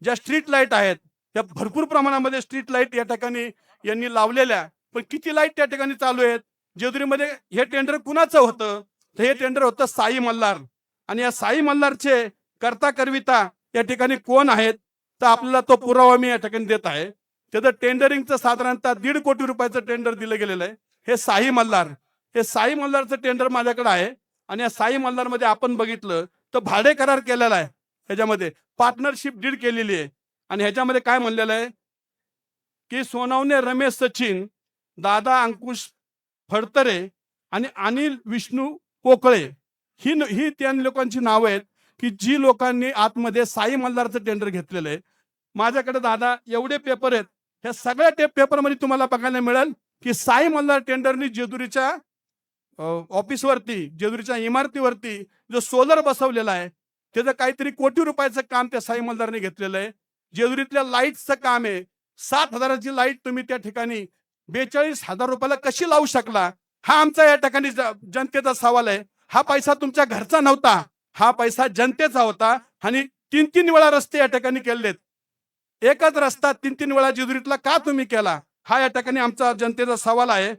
ज्या street light आहेत त्या भरपूर प्रमाणामध्ये स्ट्रीट लाईट या ठिकाणी यांनी लावलेल्या, पण किती लाईट त्या ठिकाणी चालू आहेत? जेजुरीमध्ये हे टेंडर कुणाचं होतं? तर हे टेंडर होतं साई मल्हार. आणि या साई मल्हारचे करता करविता या ठिकाणी कोण आहेत? तर आपल्याला तो पुरावा मी या ठिकाणी देत आहे. त्याचं टेंडरिंगचं साधारणतः 1.5 कोटी रुपयाचं टेंडर दिलं गेलेलं आहे. हे साई मल्हार, हे साई मल्हारचं टेंडर माझ्याकडे आहे. आणि या साई मल्हारमध्ये आपण बघितलं तर भाडे करार केलेला आहे, ह्याच्यामध्ये पार्टनरशिप डीड केलेली आहे. आणि ह्याच्यामध्ये काय म्हणलेलं आहे की सोनावणे रमेश सचिन, दादा अंकुश फडतरे आणि अनिल विष्णू पोकळे ही त्या लोकांची नावं आहेत की जी लोकांनी आतमध्ये साई मल्हारचं टेंडर घेतलेलं आहे. माझ्याकडे दादा एवढे पेपर आहेत, ह्या सगळ्या पेपरमध्ये तुम्हाला बघायला मिळेल की साई मल्हार टेंडरनी जेजुरीच्या ऑफिसवरती, जेजुरीच्या इमारतीवरती जो सोलर बसवलेला आहे त्याचं काहीतरी कोटी रुपयाचं काम त्या साई मल्हारने घेतलेलं आहे. जेजुरीतल्या लाईटचं काम आहे. 7,000ची लाईट तुम्ही त्या ठिकाणी 42,000 रुपयाला कशी लावू शकला? हा आमचा या ठिकाणी जनतेचा सवाल आहे. हा पैसा तुमच्या घरचा नव्हता, हा पैसा जनतेचा होता. आणि 3-3 वेळा रस्ते या ठिकाणी केलेत. एकच रस्ता 3-3 वेळा जेजुरीतला का तुम्ही केला? हा या ठिकाणी आमचा जनतेचा सवाल आहे.